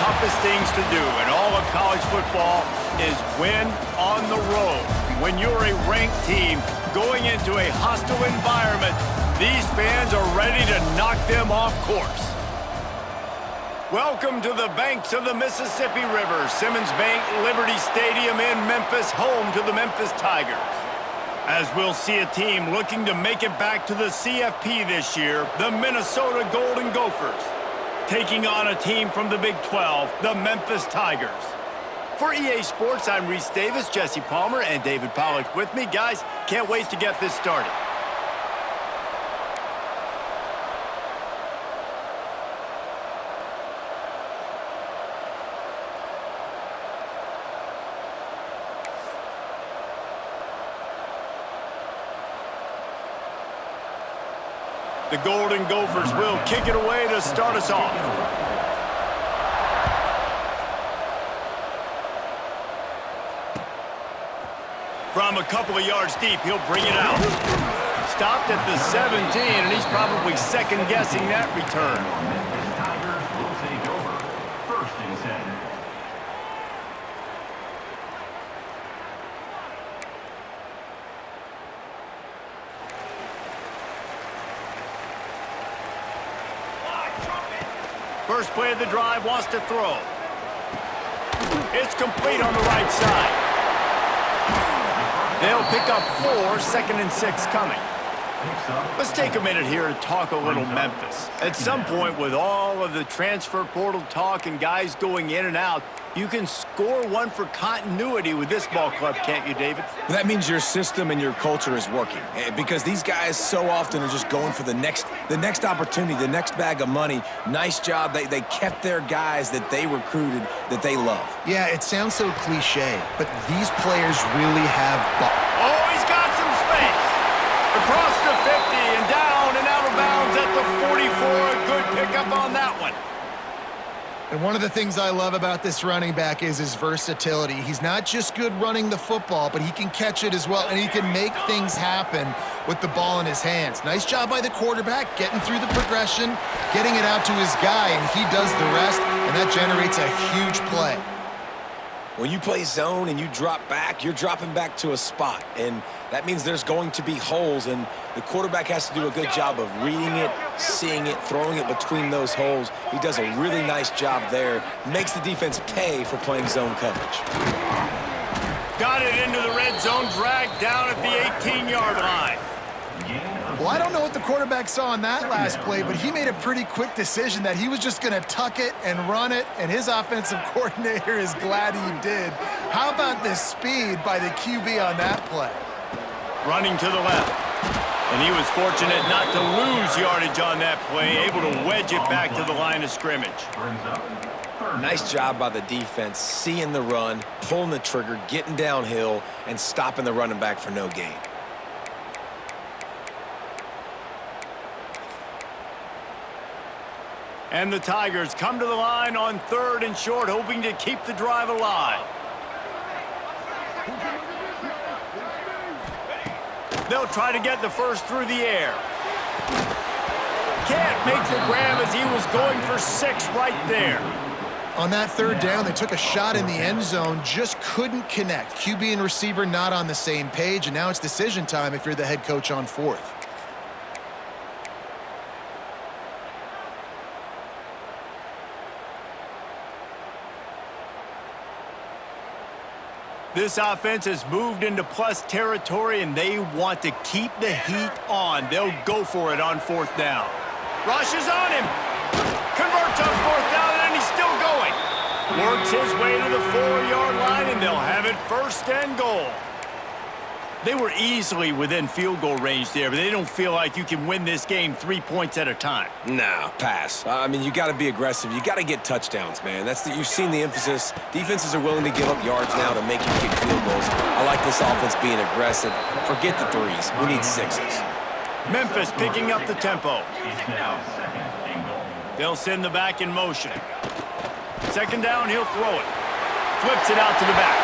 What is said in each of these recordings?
toughest things to do in all of college football is win on the road. When you're a ranked team going into a hostile environment, these fans are ready to knock them off course. Welcome to the banks of the Mississippi River, Simmons Bank Liberty Stadium in Memphis, home to the Memphis Tigers. As we'll see a team looking to make it back to the CFP this year, the Minnesota Golden Gophers, taking on a team from the Big 12, the Memphis Tigers. For EA Sports, I'm Reese Davis, Jesse Palmer, and David Pollack with me. Guys, can't wait to get this started. The Golden Gophers will kick it away to start us off. From a couple of yards deep, he'll bring it out. Stopped at the 17, and he's probably second-guessing that return. Tigers will take over. First and 10. First play of the drive, wants to throw. It's complete on the right side. They'll pick up 4, 2nd and 6 coming. Let's take a minute here to talk a little Memphis. At some point, with all of the transfer portal talk and guys going in and out, you can score one for continuity with this ball club, can't you, David? That means your system and your culture is working, because these guys so often are just going for the next opportunity, the next bag of money. Nice job. They kept their guys that they recruited, that they love. Yeah, it sounds so cliche, but these players really have Oh, he's got some space. Across the 50 and down and out of bounds at the 44. A good pickup on that one. And one of the things I love about this running back is his versatility. He's not just good running the football, but he can catch it as well, and he can make things happen with the ball in his hands. Nice job by the quarterback, getting through the progression, getting it out to his guy, and he does the rest, and that generates a huge play. When you play zone and you drop back, you're dropping back to a spot, and that means there's going to be holes, and the quarterback has to do a good job of reading it, seeing it, throwing it between those holes. He does a really nice job there. Makes the defense pay for playing zone coverage. Got it into the red zone, dragged down at the 18-yard line. Well, I don't know what the quarterback saw in that last play, but he made a pretty quick decision that he was just going to tuck it and run it, and his offensive coordinator is glad he did. How about the speed by the QB on that play? Running to the left. And he was fortunate not to lose yardage on that play, able to wedge it back to the line of scrimmage. Nice job by the defense, seeing the run, pulling the trigger, getting downhill, and stopping the running back for no gain. And the Tigers come to the line on 3rd and short, hoping to keep the drive alive. They'll try to get the first through the air. Can't make the grab as he was going for 6 right there. On that 3rd down, they took a shot in the end zone, just couldn't connect. QB and receiver not on the same page, and now it's decision time if you're the head coach on 4th. This offense has moved into plus territory, and they want to keep the heat on. They'll go for it on 4th down. Rushes on him. Converts on 4th down, and he's still going. Works his way to the 4-yard line, and they'll have it 1st and goal. They were easily within field goal range there, but they don't feel like you can win this game 3 points at a time. Nah, pass. I mean, you got to be aggressive. You got to get touchdowns, man. You've seen the emphasis. Defenses are willing to give up yards now to make you kick field goals. I like this offense being aggressive. Forget the 3s. We need 6s. Memphis picking up the tempo. They'll send the back in motion. 2nd down, he'll throw it. Flips it out to the back.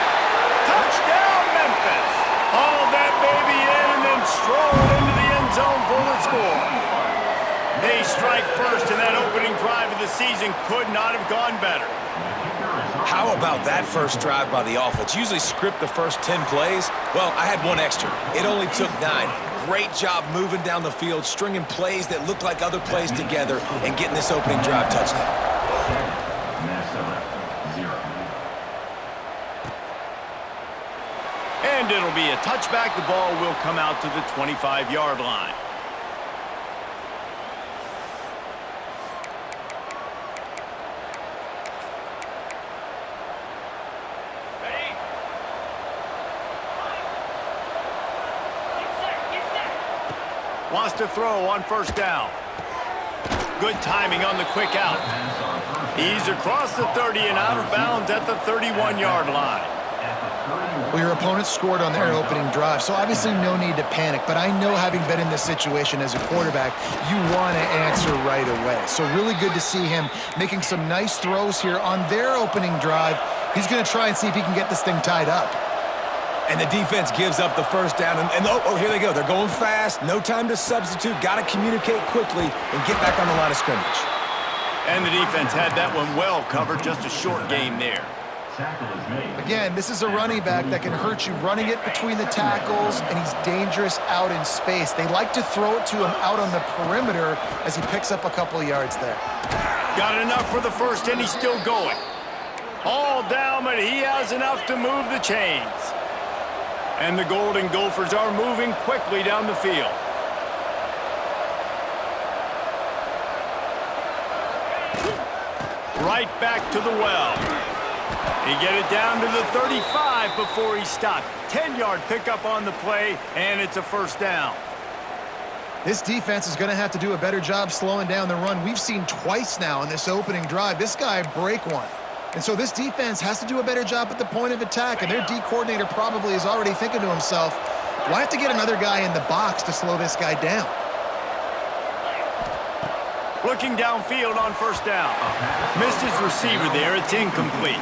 Touchdown, Memphis! Hauled that baby in and then strolled into the end zone for the score. They strike first, and that opening drive of the season could not have gone better. How about that first drive by the offense? Usually script the first 10 plays. Well, I had one extra. It only took 9. Great job moving down the field, stringing plays that look like other plays together, and getting this opening drive touchdown. And it'll be a touchback. The ball will come out to the 25-yard line. Wants to throw on first down. Good timing on the quick out. He's across the 30 and out of bounds at the 31-yard line. Well, your opponent scored on their opening drive, so obviously no need to panic. But I know, having been in this situation as a quarterback, you want to answer right away. So really good to see him making some nice throws here on their opening drive. He's going to try and see if he can get this thing tied up. And the defense gives up the first down. And oh, here they go. They're going fast. No time to substitute. Got to communicate quickly and get back on the line of scrimmage. And the defense had that one well covered. Just a short gain there. Again, this is a running back that can hurt you running it between the tackles, and he's dangerous out in space. They like to throw it to him out on the perimeter as he picks up a couple of yards there. Got enough for the first, and he's still going. All down, but he has enough to move the chains. And the Golden Gophers are moving quickly down the field. Right back to the well. He get it down to the 35 before he stopped. 10-yard pickup on the play, and it's a first down. This defense is going to have to do a better job slowing down the run. We've seen twice now in this opening drive this guy break one. And so this defense has to do a better job at the point of attack, and their D coordinator probably is already thinking to himself, well, I have to get another guy in the box to slow this guy down. Looking downfield on first down. Missed his receiver there. It's incomplete.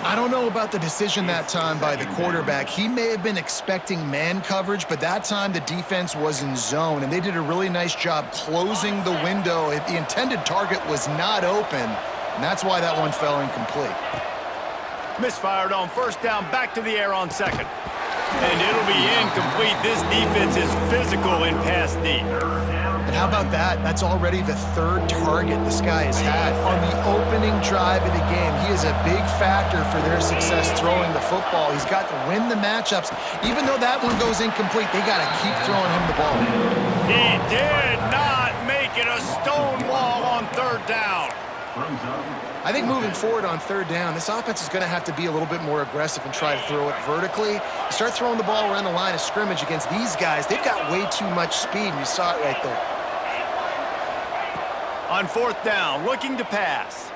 I don't know about the decision that time by the quarterback. He may have been expecting man coverage, but that time the defense was in zone, and they did a really nice job closing the window. The intended target was not open, and that's why that one fell incomplete. Misfired on first down, back to the air on second. And it'll be incomplete. This defense is physical in pass D. And how about that? That's already the third target this guy has had on the opening drive of the game. He is a big factor for their success throwing the football. He's got to win the matchups. Even though that one goes incomplete, they got to keep throwing him the ball. He did not make it a stone wall on third down. I think moving forward on third down, this offense is going to have to be a little bit more aggressive and try to throw it vertically. Start throwing the ball around the line of scrimmage against these guys. They've got way too much speed, and you saw it right there. On fourth down, looking to pass.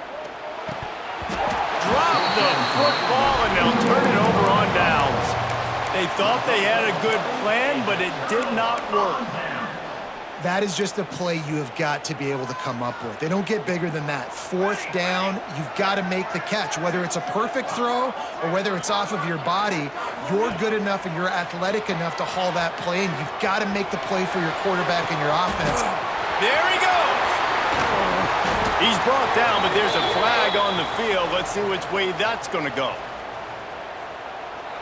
Drop the football, and they'll turn it over on downs. They thought they had a good plan, but it did not work. That is just a play you have got to be able to come up with. They don't get bigger than that. Fourth down, you've got to make the catch. Whether it's a perfect throw or whether it's off of your body, you're good enough and you're athletic enough to haul that play, and you've got to make the play for your quarterback and your offense. There he goes. He's brought down, but there's a flag on the field. Let's see which way that's going to go.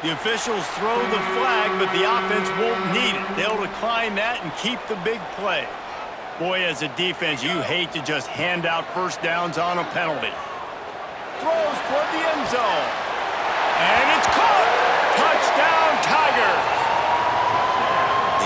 The officials throw the flag, but the offense won't need it. They'll decline that and keep the big play. Boy, as a defense, you hate to just hand out first downs on a penalty. Throws toward the end zone. And it's caught! Touchdown, Tigers!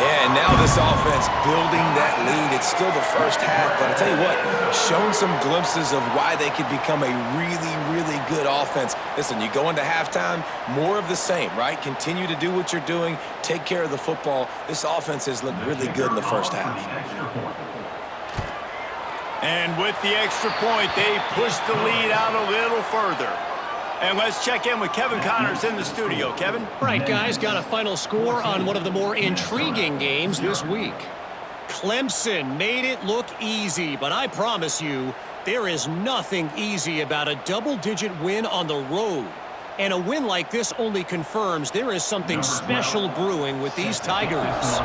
Yeah, and now this offense building that lead. It's still the first half, but I tell you what, shown some glimpses of why they could become a really, really good offense. Listen, you go into halftime, more of the same, right? Continue to do what you're doing, take care of the football. This offense has looked really good in the first half. And with the extra point, they push the lead out a little further. And let's check in with Kevin Connors in the studio. Kevin? Right, guys, got a final score on one of the more intriguing games this week. Clemson made it look easy, but I promise you, there is nothing easy about a double-digit win on the road. And a win like this only confirms there is something special brewing with these Tigers.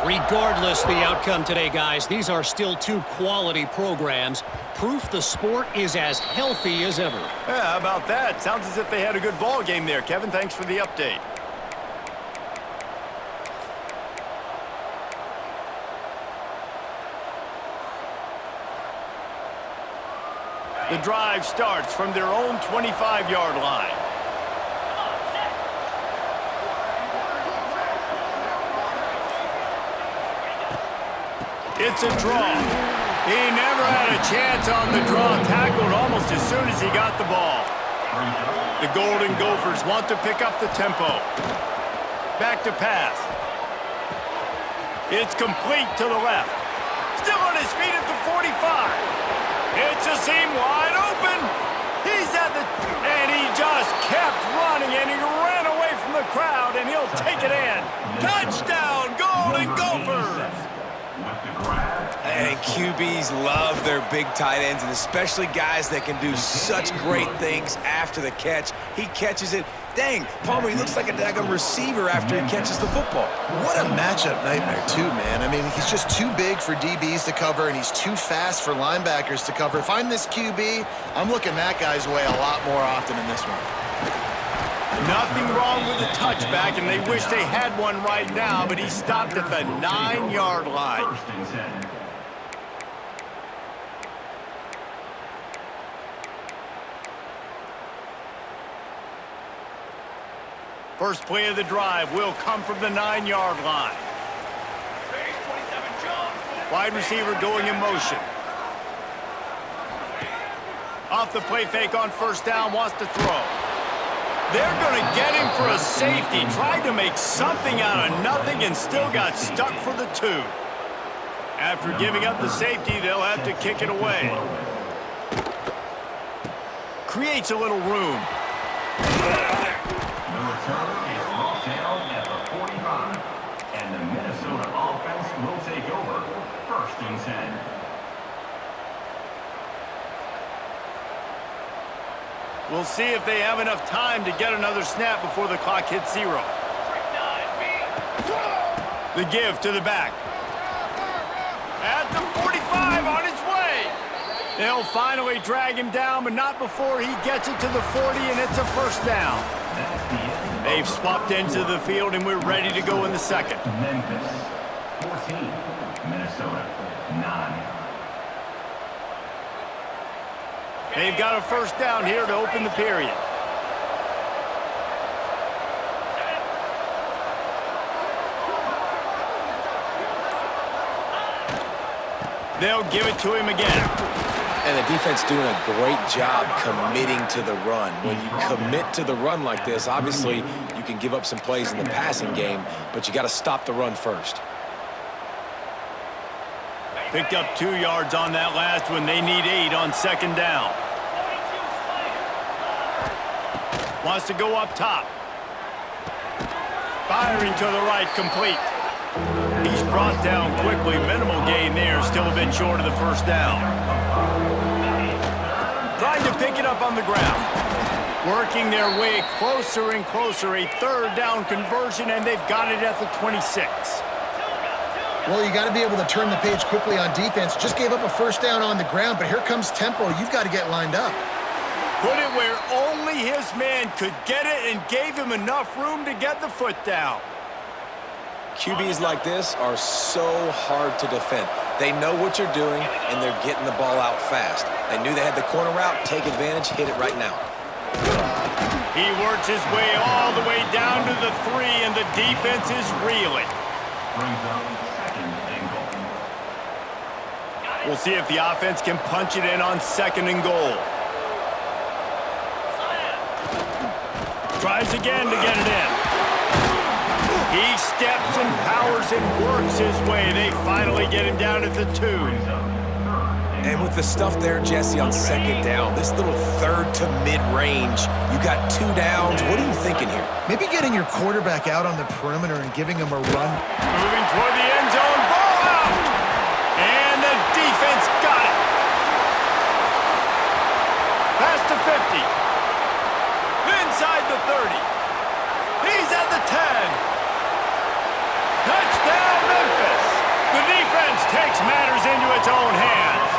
Regardless the outcome today, guys, these are still two quality programs. Proof the sport is as healthy as ever. Yeah, how about that? Sounds as if they had a good ball game there, Kevin. Thanks for the update. The drive starts from their own 25-yard line. It's a draw. He never had a chance on the draw, tackled almost as soon as he got the ball. The Golden Gophers want to pick up the tempo. Back to pass. It's complete to the left. Still on his feet at the 45. It's a seam wide open. He's at the... And he just kept running, and he ran away from the crowd, and he'll take it in. Touchdown, Golden Gophers! And QBs love their big tight ends, and especially guys that can do such great things after the catch. He catches it. Dang, Palmer, he looks like a daggum receiver after he catches the football. What a matchup nightmare, too, man. I mean, he's just too big for DBs to cover, and he's too fast for linebackers to cover. If I'm this QB, I'm looking that guy's way a lot more often in this one. Nothing wrong with the touchback, and they wish they had one right now, but he stopped at the 9-yard line. First and 10. First play of the drive will come from the 9-yard line. Wide receiver going in motion. Off the play fake on first down, wants to throw. They're going to get him for a safety. Tried to make something out of nothing and still got stuck for the 2. After giving up the safety, they'll have to kick it away. Creates a little room. The return is brought down at the 45, and the Minnesota offense will take over. First and 10. We'll see if they have enough time to get another snap before the clock hits 0. The give to the back. At the 45, on his way. They'll finally drag him down, but not before he gets it to the 40, and it's a first down. They've swapped into the field, and we're ready to go in the second. Memphis 14, Minnesota 9. They've got a first down here to open the period. They'll give it to him again. And the defense doing a great job committing to the run. When you commit to the run like this, obviously you can give up some plays in the passing game, but you got to stop the run first. Picked up 2 yards on that last one. They need 8 on second down. Wants to go up top. Firing to the right, complete. He's brought down quickly. Minimal gain there, still a bit short of the first down. Trying to pick it up on the ground. Working their way closer and closer. A third down conversion, and they've got it at the 26. Well, you got to be able to turn the page quickly on defense. Just gave up a first down on the ground, but here comes tempo. You've got to get lined up. Put it where only his man could get it and gave him enough room to get the foot down. QBs like this are so hard to defend. They know what you're doing, and they're getting the ball out fast. They knew they had the corner route. Take advantage. Hit it right now. He works his way all the way down to the 3, and the defense is reeling. Brings up second and goal. We'll see if the offense can punch it in on second and goal. Tries again to get it in. He steps and powers and works his way. They finally get him down at the 2. And with the stuff there, Jesse, on second down, this little third to mid-range, you got 2 downs. What are you thinking here? Maybe getting your quarterback out on the perimeter and giving him a run. Moving toward the end zone. Ball out! And the defense got it. Past the 50. Inside the 30. He's at the 10. Touchdown, Memphis. defense takes matters into its own hands.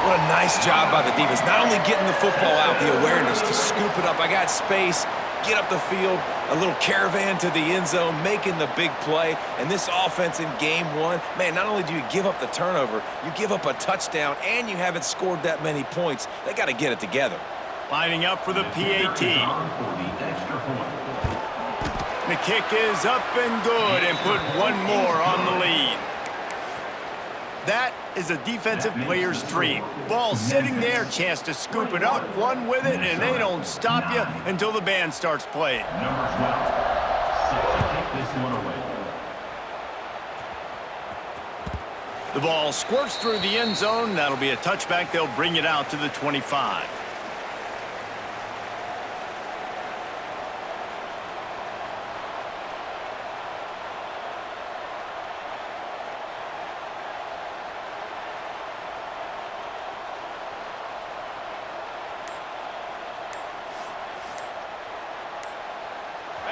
What a nice job by the defense. Not only getting the football out, the awareness to scoop it up. I got space, get up the field, a little caravan to the end zone, making the big play. And this offense in game one, man, not only do you give up the turnover, you give up a touchdown, and you haven't scored that many points. They got to get it together. Lining up for the PAT. The kick is up and good and put one more on the lead. That is a defensive player's dream. Ball sitting there, chance to scoop it up, run with it, and they don't stop you until the band starts playing. Number 12, set to take this one away. The ball squirts through the end zone. That'll be a touchback. They'll bring it out to the 25.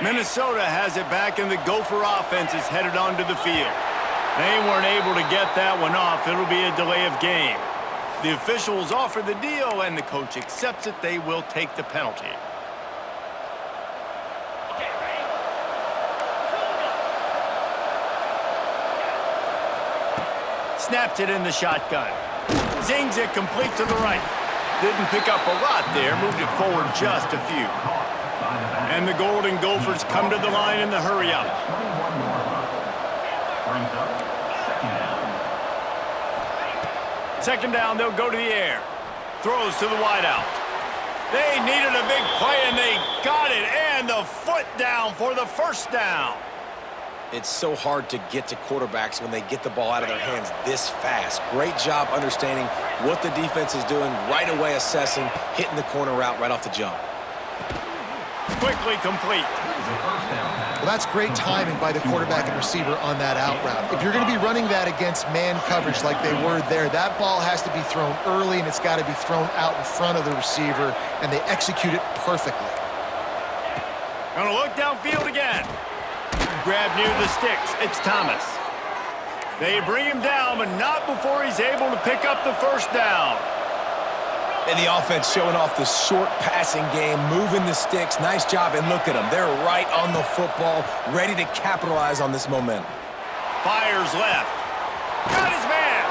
Minnesota has it back, and the Gopher offense is headed onto the field. They weren't able to get that one off. It'll be a delay of game. The officials offer the deal, and the coach accepts it. They will take the penalty. Snaps it in the shotgun. Zings it complete to the right. Didn't pick up a lot there. Moved it forward just a few. And the Golden Gophers come to the line in the hurry-up. Second down, they'll go to the air. Throws to the wideout. They needed a big play, and they got it. And the foot down for the first down. It's so hard to get to quarterbacks when they get the ball out of their hands this fast. Great job understanding what the defense is doing, right away assessing, hitting the corner route right off the jump. Quickly complete. Well, that's great timing by the quarterback and receiver on that out route. If you're going to be running that against man coverage like they were there, that ball has to be thrown early, and it's got to be thrown out in front of the receiver, and they execute it perfectly. Gonna look downfield again. Grab near the sticks. It's Thomas. They bring him down, but not before he's able to pick up the first down. And the offense showing off the short passing game, moving the sticks. Nice job, and look at them. They're right on the football, ready to capitalize on this momentum. Fires left. Got his man.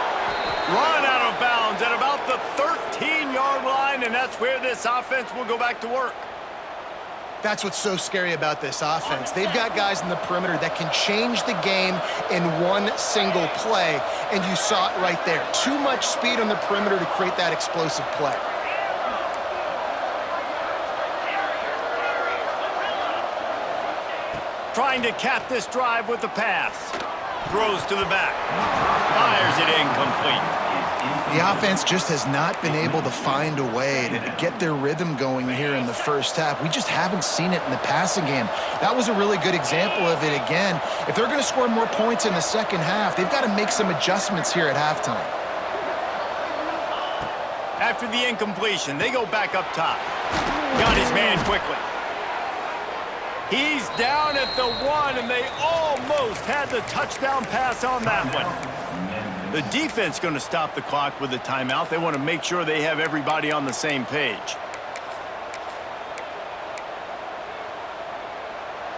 Run out of bounds at about the 13-yard line, and that's where this offense will go back to work. That's what's so scary about this offense. They've got guys in the perimeter that can change the game in one single play, and you saw it right there. Too much speed on the perimeter to create that explosive play. Trying to cap this drive with the pass. Throws to the back. Fires it incomplete. The offense just has not been able to find a way to get their rhythm going here in the first half. We just haven't seen it in the passing game. That was a really good example of it again. If they're going to score more points in the second half, they've got to make some adjustments here at halftime. After the incompletion, they go back up top. Got his man quickly. He's down at the 1, and they almost had the touchdown pass on that one. The defense going to stop the clock with a timeout. They want to make sure they have everybody on the same page.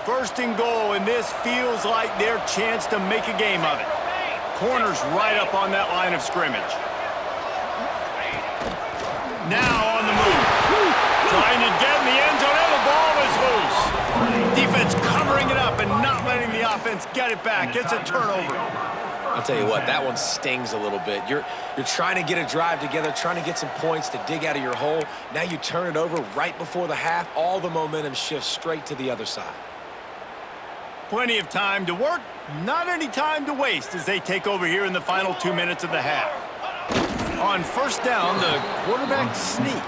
First and goal, and this feels like their chance to make a game of it. Corner's right up on that line of scrimmage. Now on the move. Trying to get in the end zone, and the ball is loose. Defense covering it up and not letting the offense get it back. It's a turnover. I'll tell you what, that one stings a little bit. You're trying to get a drive together, trying to get some points to dig out of your hole. Now you turn it over right before the half. All the momentum shifts straight to the other side. Plenty of time to work, not any time to waste as they take over here in the final 2 minutes of the half. On first down, the quarterback sneak.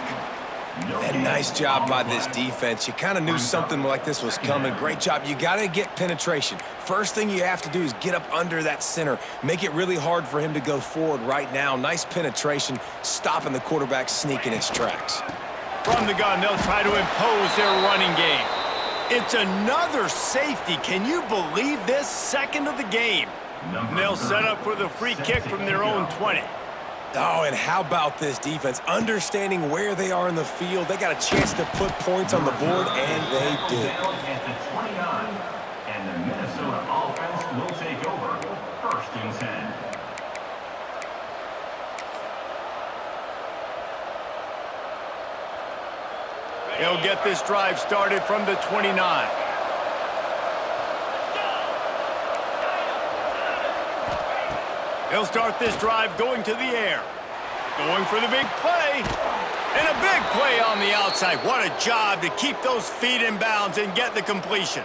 And nice job by this defense. You kind of knew something like this was coming. Great job. You got to get penetration. First thing you have to do is get up under that center. Make it really hard for him to go forward right now. Nice penetration, stopping the quarterback sneak in its tracks. From the gun, they'll try to impose their running game. It's another safety. Can you believe this? Second of the game. And they'll set up for the free kick from their own 20. Oh, and how about this defense? Understanding where they are in the field, they got a chance to put points on the board, and they did. At the 29, and the Minnesota offense will take over. First and 10. He'll get this drive started from the 29. He'll start this drive going to the air. Going for the big play. And a big play on the outside. What a job to keep those feet in bounds and get the completion.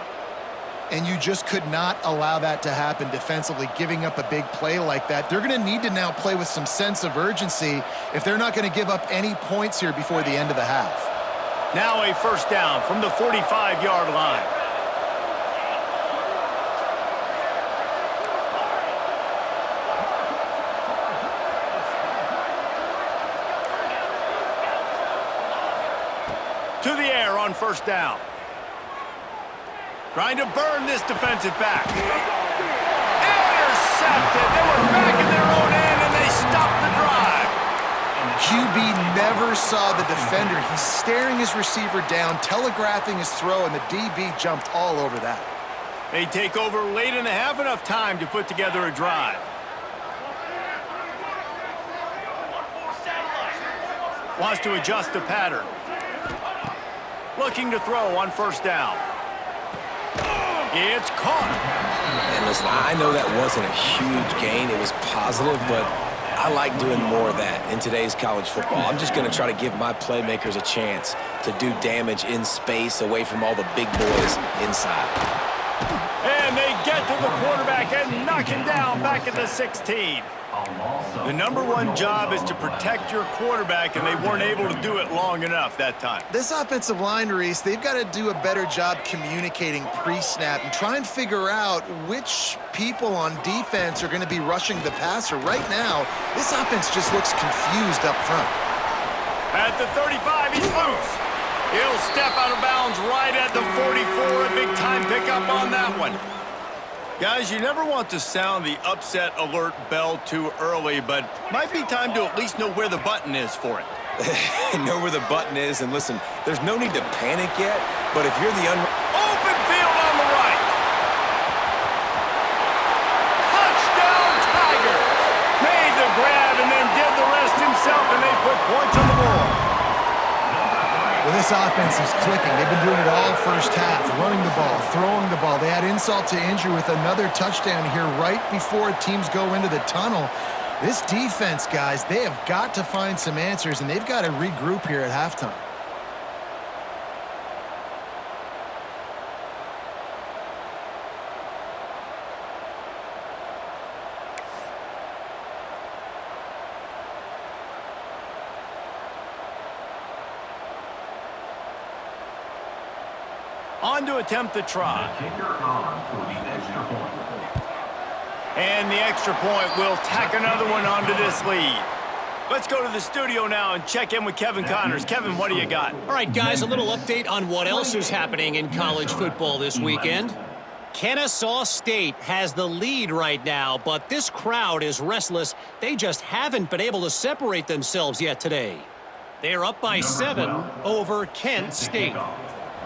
And you just could not allow that to happen defensively, giving up a big play like that. They're going to need to now play with some sense of urgency if they're not going to give up any points here before the end of the half. Now a first down from the 45-yard line. To the air on first down. Trying to burn this defensive back. Intercepted. They were back in their own end, and they stopped the drive. QB never saw the defender. He's staring his receiver down, telegraphing his throw, and the DB jumped all over that. They take over late in the half, enough time to put together a drive. Wants to adjust the pattern. Looking to throw on first down. It's caught. And listen, I know that wasn't a huge gain. It was positive, but I like doing more of that in today's college football. I'm just going to try to give my playmakers a chance to do damage in space away from all the big boys inside. And they get to the quarterback and knock him down back at the 16. The number one job is to protect your quarterback, and they weren't able to do it long enough that time. This offensive line, Reese, they've got to do a better job communicating pre-snap and try and figure out which people on defense are going to be rushing the passer. Right now, this offense just looks confused up front. At the 35, he's loose. He'll step out of bounds right at the 44. A big-time pickup on that one. Guys, you never want to sound the upset alert bell too early, but might be time to at least know where the button is for it. Know where the button is, and listen, there's no need to panic yet, but if you're the open field on the right. Touchdown, Tiger. Made the grab and then did the rest himself, and they put points on the board. Well, this offense is clicking. They've been doing it all first half, running the ball, throwing the ball. They had insult to injury with another touchdown here right before teams go into the tunnel. This defense, guys, they have got to find some answers, and they've got to regroup here at halftime. On to attempt the try. Kicker on for the extra point. And the extra point will tack another one onto this lead. Let's go to the studio now and check in with Kevin Connors. Kevin, what do you got? All right, guys, a little update on what else is happening in college football this weekend. Kennesaw State has the lead right now, but this crowd is restless. They just haven't been able to separate themselves yet today. They're up by 7 over Kent State.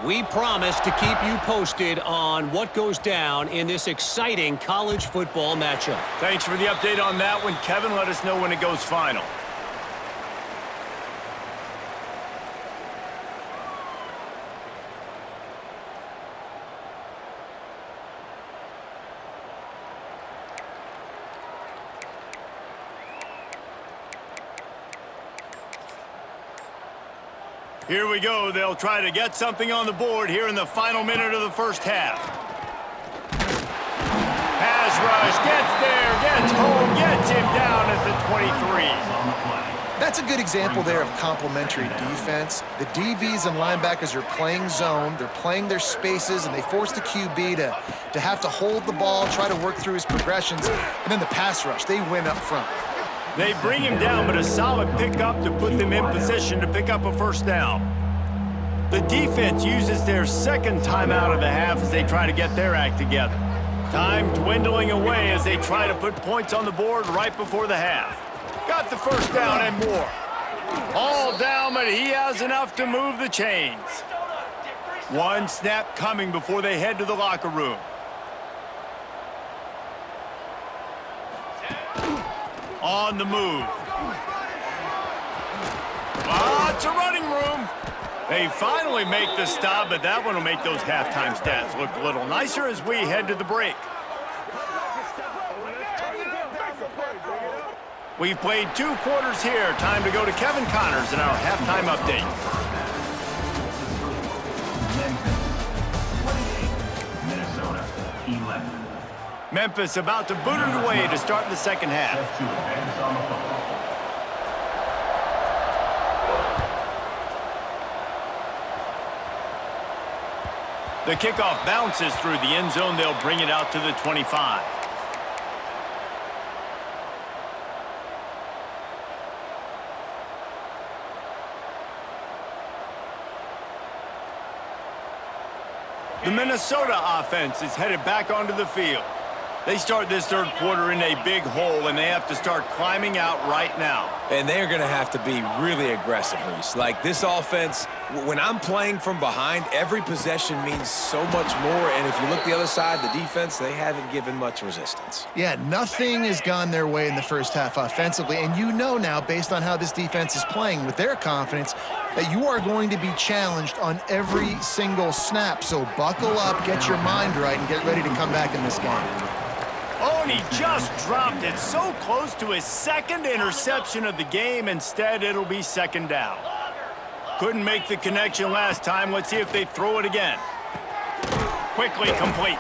We promise to keep you posted on what goes down in this exciting college football matchup. Thanks for the update on that one, Kevin. Let us know when it goes final. Here we go. They'll try to get something on the board here in the final minute of the first half. Pass rush, gets there, gets home, gets him down at the 23. That's a good example there of complementary defense. The DBs and linebackers are playing zone, they're playing their spaces, and they force the QB to have to hold the ball, try to work through his progressions, and then the pass rush, they win up front. They bring him down, but a solid pickup to put them in position to pick up a first down. The defense uses their second timeout of the half as they try to get their act together. Time dwindling away as they try to put points on the board right before the half. Got the first down and more. All down, but he has enough to move the chains. One snap coming before they head to the locker room. On the move. It's a running room. They finally make the stop, but that one will make those halftime stats look a little nicer as we head to the break. We've played 2 quarters here. Time to go to Kevin Connors in our halftime update. Minnesota, 11. Memphis about to boot it away to start the second half. To advance on the football. The kickoff bounces through the end zone. They'll bring it out to the 25. The Minnesota offense is headed back onto the field. They start this third quarter in a big hole, and they have to start climbing out right now. And they're going to have to be really aggressive, Reese. Like, this offense, when I'm playing from behind, every possession means so much more. And if you look the other side, the defense, they haven't given much resistance. Yeah, nothing has gone their way in the first half offensively. And you know now, based on how this defense is playing with their confidence, that you are going to be challenged on every single snap. So buckle up, get your mind right, and get ready to come back in this game. Oh, and he just dropped it so close to his second interception of the game. Instead, it'll be second down. Couldn't make the connection last time. Let's see if they throw it again. Quickly complete.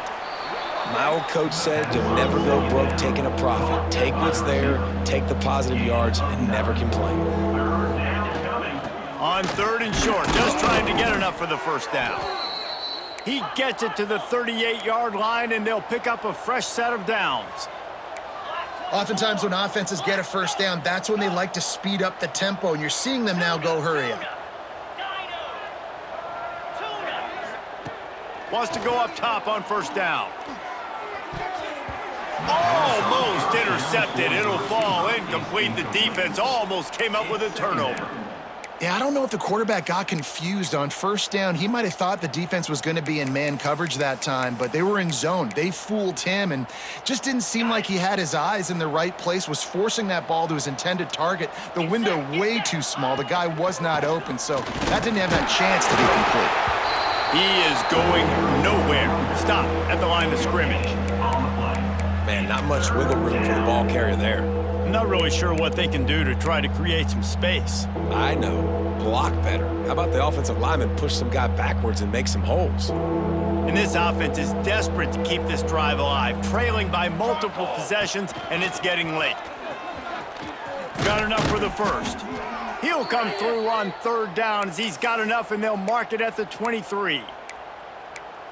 My old coach said you'll never go broke taking a profit. Take what's there, take the positive yards, and never complain. On 3rd and short, just trying to get enough for the first down. He gets it to the 38-yard line, and they'll pick up a fresh set of downs. Oftentimes when offenses get a first down, that's when they like to speed up the tempo, and you're seeing them now go hurry up. Wants to go up top on first down. Almost intercepted. It'll fall incomplete. The defense almost came up with a turnover. Yeah, I don't know if the quarterback got confused on first down. He might have thought the defense was going to be in man coverage that time, but they were in zone. They fooled him and just didn't seem like he had his eyes in the right place, was forcing that ball to his intended target. The window way too small. The guy was not open, so that didn't have that chance to be complete. He is going nowhere. Stop at the line of scrimmage. Man, not much wiggle room for the ball carrier there. I'm not really sure what they can do to try to create some space. I know. Block better. How about the offensive lineman push some guy backwards and make some holes? And this offense is desperate to keep this drive alive, trailing by multiple possessions, and it's getting late. Got enough for the first. He'll come through on 3rd down as he's got enough, and they'll mark it at the 23.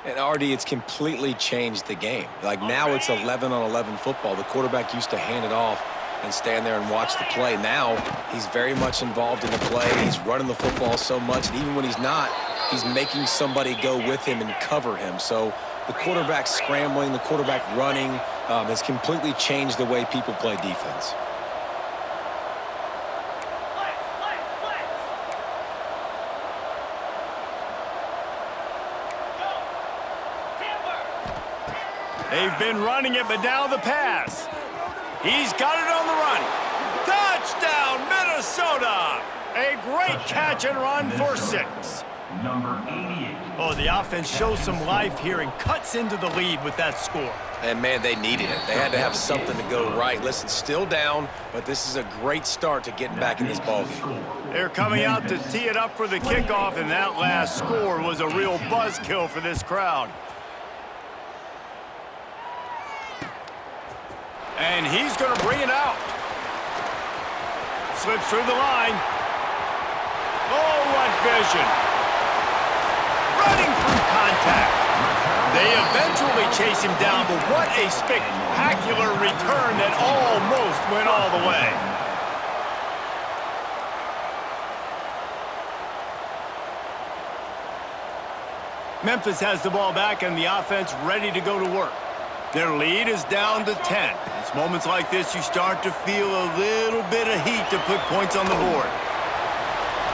And, RD, it's completely changed the game. Like, now it's 11-on-11 football. The quarterback used to hand it off and stand there and watch the play. Now he's very much involved in the play. He's running the football so much, and even when he's not, he's making somebody go with him and cover him. So the quarterback scrambling, the quarterback running has completely changed the way people play defense. They've been running it, but now the pass. He's got it on the run. Touchdown, Minnesota! A great catch and run for 6. Number 88. Oh, the offense shows some life here and cuts into the lead with that score. And, man, they needed it. They had to have something to go right. Listen, still down, but this is a great start to getting back in this ballgame. They're coming out to tee it up for the kickoff, and that last score was a real buzzkill for this crowd. And he's going to bring it out. Slips through the line. Oh, what vision. Running through contact. They eventually chase him down, but what a spectacular return that almost went all the way. Memphis has the ball back and the offense ready to go to work. Their lead is down to 10. It's moments like this you start to feel a little bit of heat to put points on the board.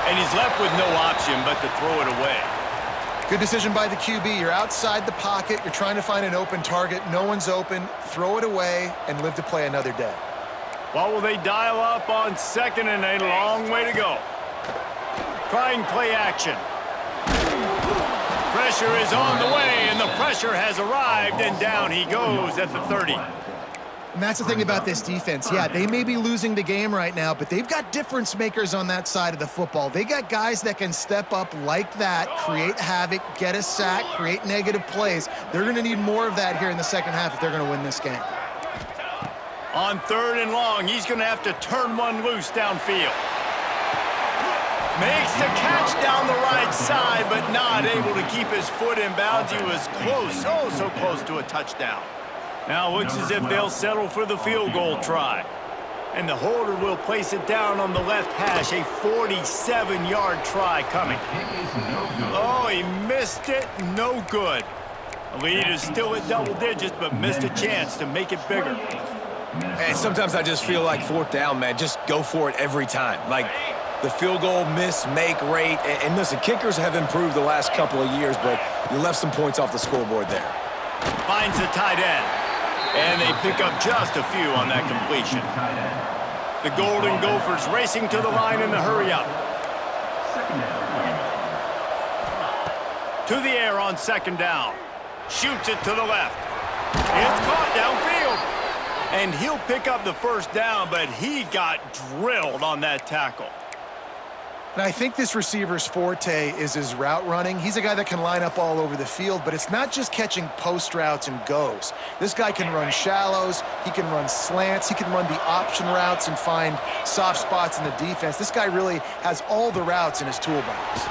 And he's left with no option but to throw it away. Good decision by the QB. You're outside the pocket. You're trying to find an open target. No one's open. Throw it away and live to play another day. What will they dial up on 2nd and a long way to go? Trying play action. Pressure is on the way, and the pressure has arrived, and down he goes at the 30. And that's the thing about this defense. Yeah, they may be losing the game right now, but they've got difference makers on that side of the football. They got guys that can step up like that, create havoc, get a sack, create negative plays. They're going to need more of that here in the second half if they're going to win this game. On 3rd and long, he's going to have to turn one loose downfield. Makes the catch down the right side, but not able to keep his foot in bounds. He was close, oh so close to a touchdown. Now looks as if they'll settle for the field goal try. And the holder will place it down on the left hash, a 47-yard try coming. Oh, he missed it, no good. The lead is still at double digits, but missed a chance to make it bigger. And sometimes I just feel like 4th down, man, just go for it every time. Like, the field goal miss-make rate. And listen, kickers have improved the last couple of years, but you left some points off the scoreboard there. Finds the tight end. And they pick up just a few on that completion. The Golden Gophers racing to the line in the hurry-up. To the air on 2nd down. Shoots it to the left. It's caught downfield. And he'll pick up the 1st down, but he got drilled on that tackle. And I think this receiver's forte is his route running. He's a guy that can line up all over the field, but it's not just catching post routes and goes. This guy can run shallows, he can run slants, he can run the option routes and find soft spots in the defense. This guy really has all the routes in his toolbox.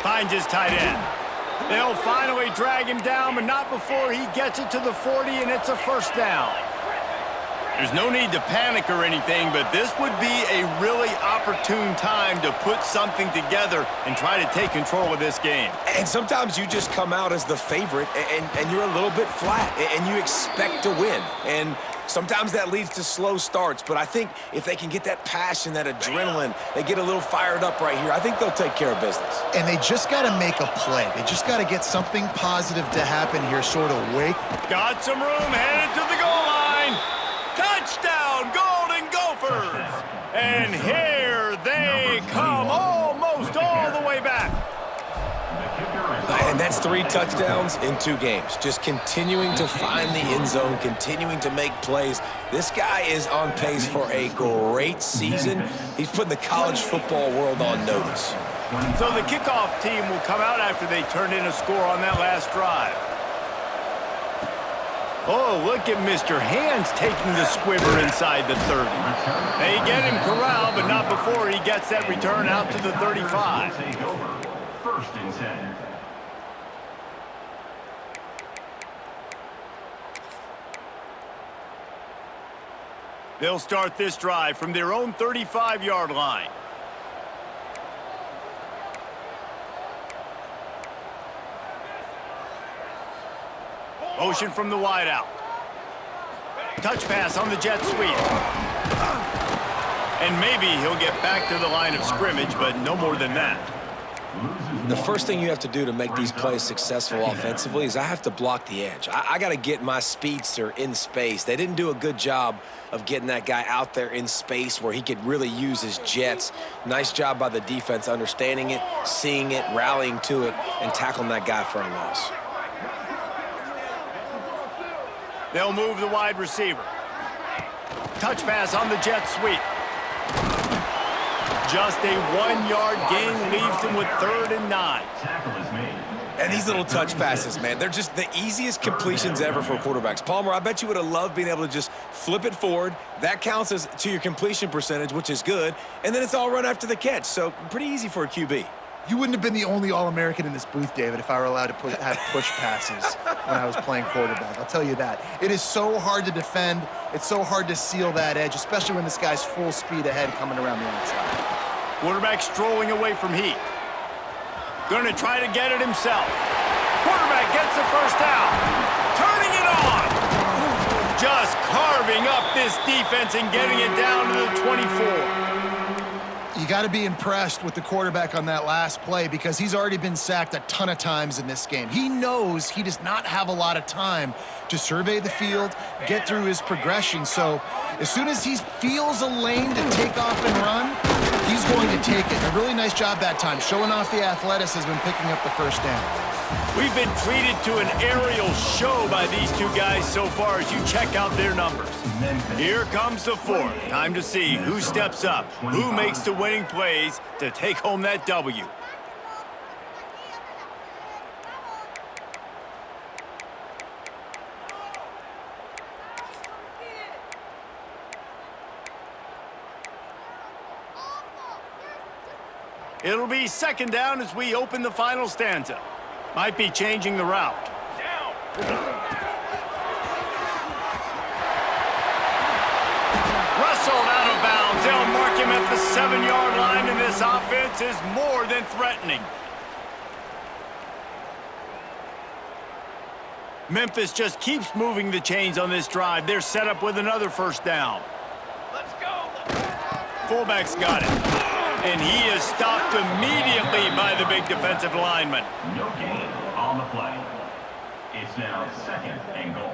Finds his tight end. They'll finally drag him down, but not before he gets it to the 40, and it's a 1st down. There's no need to panic or anything, but this would be a really opportune time to put something together and try to take control of this game. And sometimes you just come out as the favorite, and you're a little bit flat, and you expect to win. And sometimes that leads to slow starts, but I think if they can get that passion, that adrenaline, they get a little fired up right here, I think they'll take care of business. And they just got to make a play. They just got to get something positive to happen here, sort of wake. Got some room, headed to the goal line. Touchdown, Golden Gophers! And here they come, almost all the way back. And that's 3 touchdowns in 2 games. Just continuing to find the end zone, continuing to make plays. This guy is on pace for a great season. He's putting the college football world on notice. So the kickoff team will come out after they turned in a score on that last drive. Oh, look at Mr. Hands taking the squibber inside the 30. They get him corralled, but not before he gets that return out to the 35. 1st and 10. They'll start this drive from their own 35-yard line. Motion from the wideout. Touch pass on the jet sweep. And maybe he'll get back to the line of scrimmage, but no more than that. The first thing you have to do to make these plays successful offensively is I have to block the edge. I got to get my speedster in space. They didn't do a good job of getting that guy out there in space where he could really use his jets. Nice job by the defense understanding it, seeing it, rallying to it, and tackling that guy for a loss. They'll move the wide receiver. Touch pass on the jet sweep. Just a 1-yard gain leaves him with 3rd and 9. Tackle is made. And these little touch passes, man, they're just the easiest completions ever for quarterbacks. Palmer, I bet you would have loved being able to just flip it forward. That counts as to your completion percentage, which is good. And then it's all run after the catch. So pretty easy for a QB. You wouldn't have been the only All-American in this booth, David, if I were allowed to have push passes when I was playing quarterback. I'll tell you that. It is so hard to defend. It's so hard to seal that edge, especially when this guy's full speed ahead coming around the outside. Quarterback strolling away from heat. Going to try to get it himself. Quarterback gets the 1st down. Turning it on. just carving up this defense and getting it down to the 24. You got to be impressed with the quarterback on that last play because he's already been sacked a ton of times in this game. He knows he does not have a lot of time to survey the field, get through his progression. So as soon as he feels a lane to take off and run, he's going to take it. A really nice job that time, showing off the athleticism and picking up the first down. We've been treated to an aerial show by these two guys so far as you check out their numbers. Here comes the fourth. Time to see who steps up, who makes the winning plays to take home that W. It'll be second down as we open the final stanza. Might be changing the route. Wrestled out of bounds. They'll mark him at the 7-yard line, and this offense is more than threatening. Memphis just keeps moving the chains on this drive. They're set up with another first down. Let's go. Fullback's got it. And he is stopped immediately by the big defensive lineman. No gain on the play. It's now second and goal.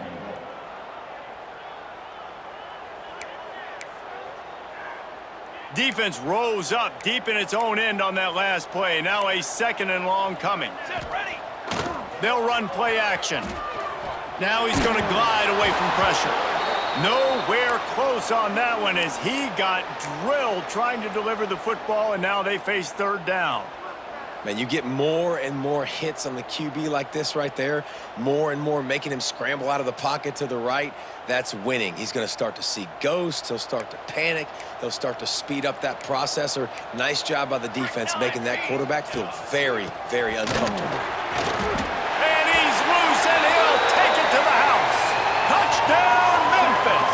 Defense rose up deep in its own end on that last play. Now a second and long coming. They'll run play action. Now he's going to glide away from pressure. Nowhere close on that one as he got drilled trying to deliver the football, and now they face third down. Man, you get more and more hits on the QB like this right there, more and more making him scramble out of the pocket to the right. That's winning. He's going to start to see ghosts. He'll start to panic. He'll start to speed up that processor. Nice job by the defense making that quarterback feel very, very uncomfortable. And he's loose, and he'll take it to the house. Touchdown, Memphis!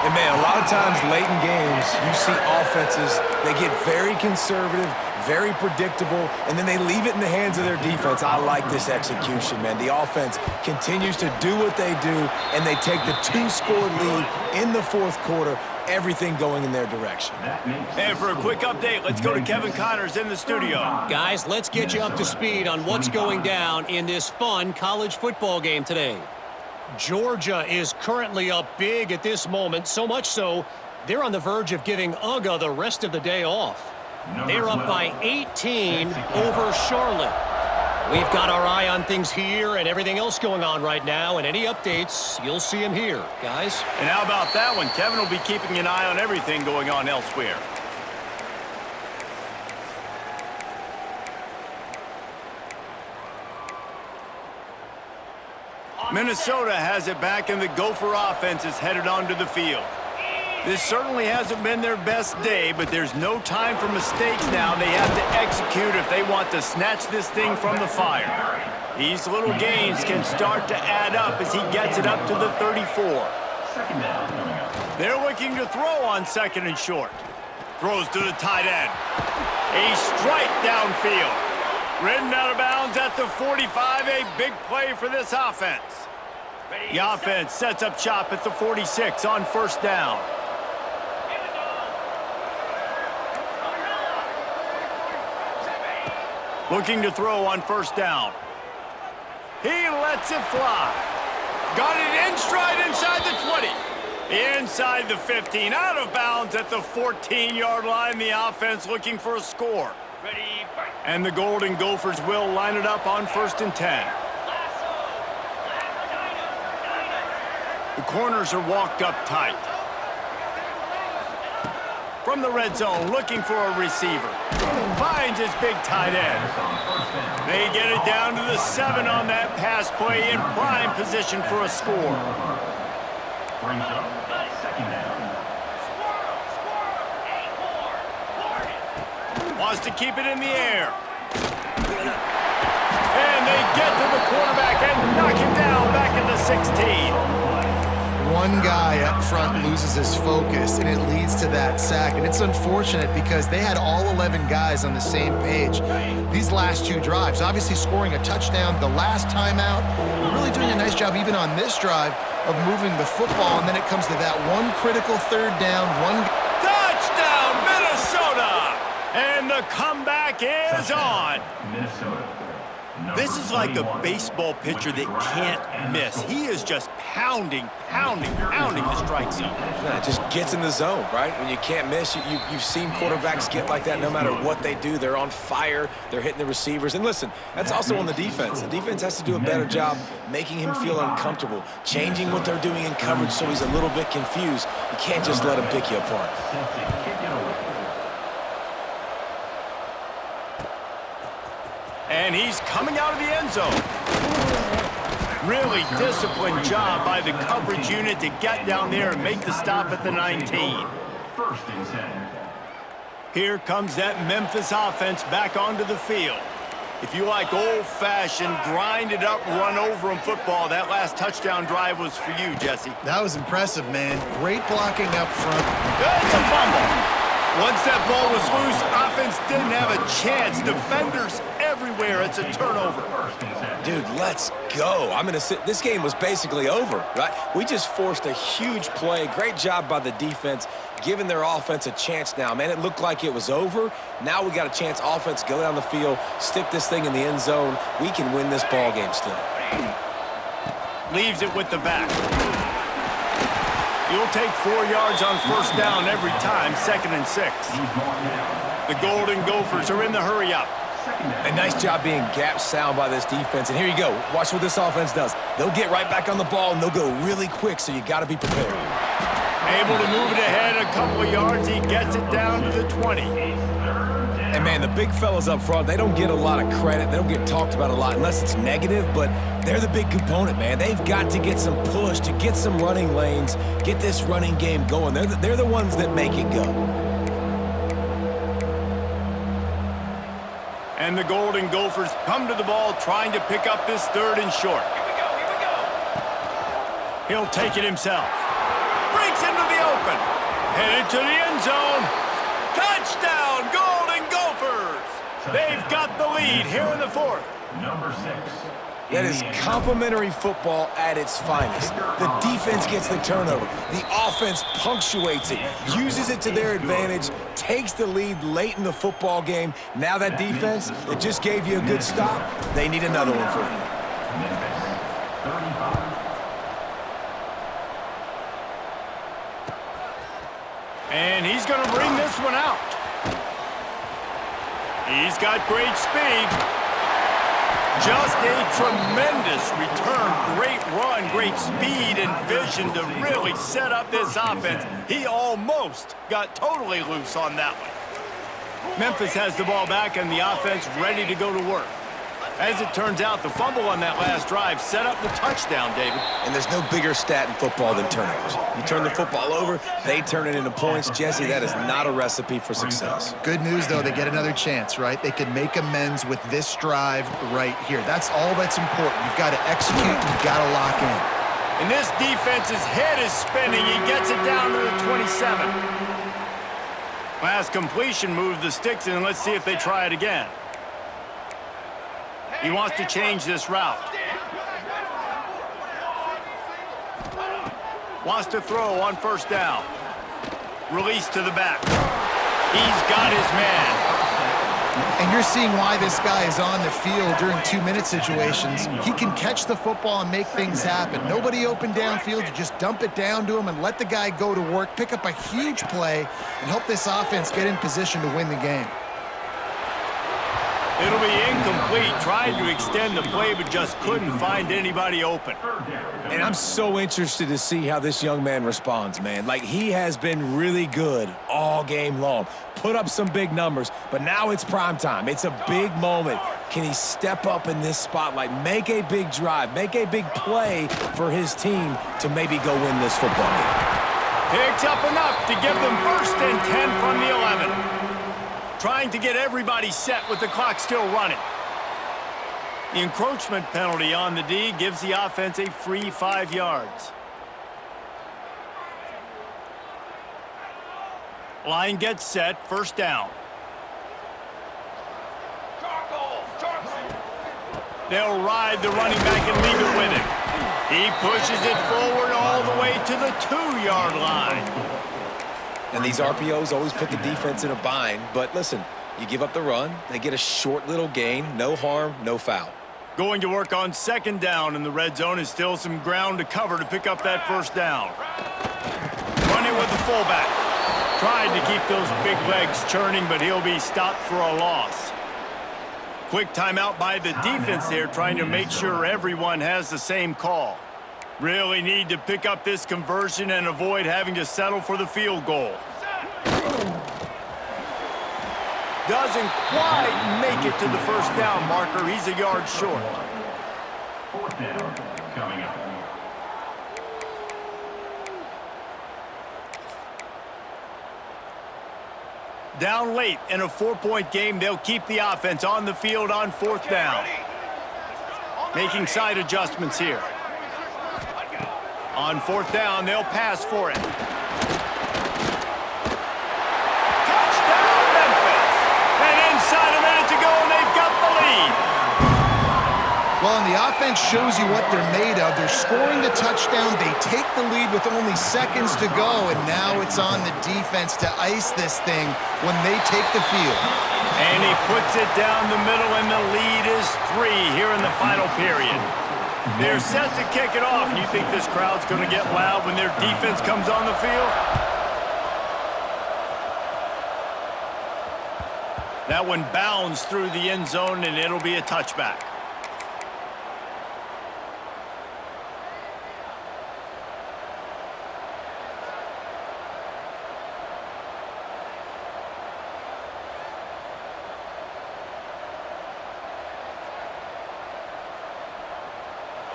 And, man, a lot of times late in games, you see offenses, they get very conservative, very predictable, and then they leave it in the hands of their defense. I like this execution, man. The offense continues to do what they do, and they take the 2-score lead in the fourth quarter, everything going in their direction. And for a quick update, let's go to Kevin Connors in the studio. Guys, let's get you up to speed on what's going down in this fun college football game today. Georgia is currently up big at this moment, so much so they're on the verge of giving UGA the rest of the day off. They're up by 18 over Charlotte. We've got our eye on things here and everything else going on right now, and any updates, you'll see them here, guys. And how about that one? Kevin will be keeping an eye on everything going on elsewhere. Minnesota has it back, and the Gopher offense is headed onto the field. This certainly hasn't been their best day, but there's no time for mistakes now. They have to execute if they want to snatch this thing from the fire. These little gains can start to add up as he gets it up to the 34. They're looking to throw on second and short. Throws to the tight end. A strike downfield. Ridden out of bounds at the 45, a big play for this offense. The offense sets up shop at the 46 on first down. Looking to throw on first down. He lets it fly. Got it in stride inside the 20. Inside the 15, out of bounds at the 14-yard line. The offense looking for a score. And the Golden Gophers will line it up on first and 10. The corners are walked up tight. From the red zone, looking for a receiver. Finds his big tight end. They get it down to the 7 on that pass play in prime position for a score. Brings up second down. Wants to keep it in the air. And they get to the quarterback and knock him down back at the 16. one guy up front loses his focus, and it leads to that sack. And it's unfortunate because they had all 11 guys on the same page these last two drives. Obviously scoring a touchdown the last time out, really doing a nice job even on this drive of moving the football, and then it comes to that one critical third down, Touchdown, Minnesota! And the comeback is on. Minnesota. This is like a baseball pitcher that can't miss. He is just pounding the strike zone. Yeah, it just gets in the zone, right? When you can't miss, you've seen quarterbacks get like that no matter what they do. They're on fire. They're hitting the receivers. And listen, that's also on the defense. The defense has to do a better job making him feel uncomfortable, changing what they're doing in coverage so he's a little bit confused. You can't just let him pick you apart. And he's coming out of the end zone. Really disciplined job by the coverage unit to get down there and make the stop at the 19. First and 10. Here comes that Memphis offense back onto the field. If you like old-fashioned, grind-it-up, run-over-'em football, that last touchdown drive was for you, Jesse. That was impressive, man. Great blocking up front. It's a fumble. Once that ball was loose, offense didn't have a chance. Defenders everywhere. It's a turnover. Dude, let's go. I'm going to sit. This game was basically over, right? We just forced a huge play. Great job by the defense, giving their offense a chance now. Man, it looked like it was over. Now we got a chance. Offense, go down the field, stick this thing in the end zone. We can win this ball game still. Leaves it with the back. You'll take 4 yards on first down every time, 2nd and 6. The Golden Gophers are in the hurry-up. A nice job being gap sound by this defense. And here you go. Watch what this offense does. They'll get right back on the ball, and they'll go really quick, so you got to be prepared. Able to move it ahead a couple of yards. He gets it down to the 20. And, man, the big fellas up front, they don't get a lot of credit. They don't get talked about a lot unless it's negative, but they're the big component, man. They've got to get some push, to get some running lanes, get this running game going. They're the ones that make it go. And the Golden Gophers come to the ball trying to pick up this 3rd and short. Here we go. He'll take it himself. Breaks into the open. Headed to the end zone. Touchdown, Golden Gophers! They've got the lead here in the 4th. Number 6. That is complimentary football at its finest. The defense gets the turnover. The offense punctuates it, uses it to their advantage, takes the lead late in the football game. Now that defense that just gave you a good stop, they need another one for you. Memphis, 35. And he's going to bring this one out. He's got great speed. Just a tremendous return. Great run, great speed and vision to really set up this offense. He almost got totally loose on that one. Memphis has the ball back and the offense ready to go to work. As it turns out, the fumble on that last drive set up the touchdown, David. And there's no bigger stat in football than turnovers. You turn the football over, they turn it into points. Jesse, that is not a recipe for success. Good news, though, they get another chance, right? They can make amends with this drive right here. That's all that's important. You've got to execute, you've got to lock in. And this defense's head is spinning. He gets it down to the 27. Last completion moved the sticks in. Let's see if they try it again. He wants to change this route. Wants to throw on first down. Release to the back. He's got his man. And you're seeing why this guy is on the field during 2-minute situations. He can catch the football and make things happen. Nobody open downfield. You just dump it down to him and let the guy go to work, pick up a huge play, and help this offense get in position to win the game. It'll be incomplete. Tried to extend the play, but just couldn't find anybody open. And I'm so interested to see how this young man responds, man. Like, he has been really good all game long. Put up some big numbers, but now it's prime time. It's a big moment. Can he step up in this spotlight, make a big drive, make a big play for his team to maybe go win this football game? Picks up enough to give them 1st and 10 from the 11. Trying to get everybody set with the clock still running. The encroachment penalty on the D gives the offense a free 5 yards. Line gets set, first down. They'll ride the running back and leave it with him. He pushes it forward all the way to the 2-yard line. And these RPOs always put the defense in a bind. But listen, you give up the run, they get a short little gain, no harm, no foul. Going to work on second down in the red zone is still some ground to cover to pick up that first down. Running with the fullback. Tried to keep those big legs churning, but he'll be stopped for a loss. Quick timeout by the defense there, trying to make sure everyone has the same call. Really need to pick up this conversion and avoid having to settle for the field goal. Doesn't quite make it to the first down marker. He's a yard short. Fourth down coming up. Down late in a 4-point game, they'll keep the offense on the field on fourth down. Making side adjustments here. On fourth down, they'll pass for it. Touchdown, Memphis! And inside a minute to go, and they've got the lead. Well, and the offense shows you what they're made of. They're scoring the touchdown. They take the lead with only seconds to go, and now it's on the defense to ice this thing when they take the field. And he puts it down the middle, and the lead is 3 here in the final period. They're set to kick it off. You think this crowd's going to get loud when their defense comes on the field? That one bounds through the end zone, and it'll be a touchback.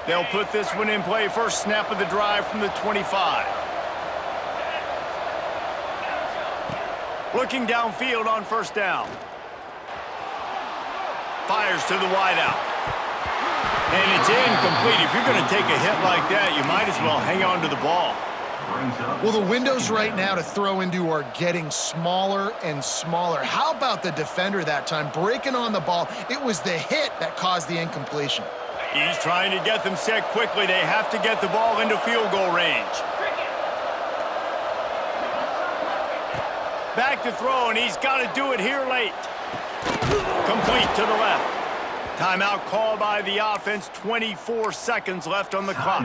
They'll put this one in play. First snap of the drive from the 25. Looking downfield on first down. Fires to the wideout. And it's incomplete. If you're going to take a hit like that, you might as well hang on to the ball. Well, the windows right now to throw into are getting smaller and smaller. How about the defender that time breaking on the ball? It was the hit that caused the incompletion. He's trying to get them set quickly. They have to get the ball into field goal range. Back to throw, and he's got to do it here late. Complete to the left. Timeout called by the offense. 24 seconds left on the clock.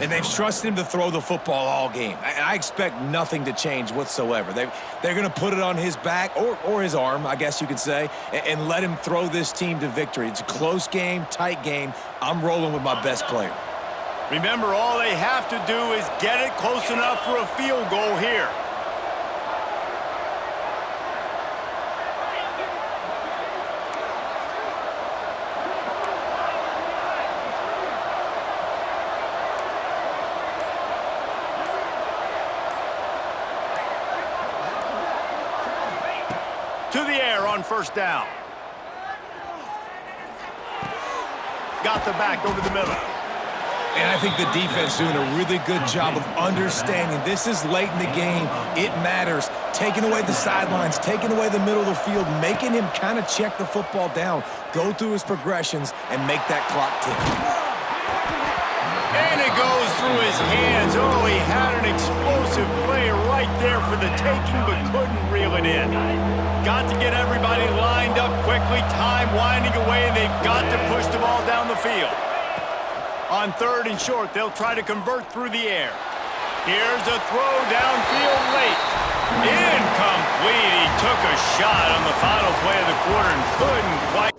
And they've trusted him to throw the football all game. I expect nothing to change whatsoever. They're going to put it on his back, or his arm, I guess you could say, and let him throw this team to victory. It's a close game, tight game. I'm rolling with my best player. Remember, all they have to do is get it close enough for a field goal here. To the air on first down. Got the back over the middle. And I think the defense doing a really good job of understanding this is late in the game. It matters. Taking away the sidelines, taking away the middle of the field, making him kind of check the football down, go through his progressions, and make that clock tick. And it goes through his hands. Oh, he had an explosive play right there for the taking, but couldn't reel it in. Got to get everybody lined up quickly, time winding away, and they've got to push the ball down the field. On third and short, they'll try to convert through the air. Here's a throw downfield late. Incomplete. He took a shot on the final play of the quarter and couldn't quite.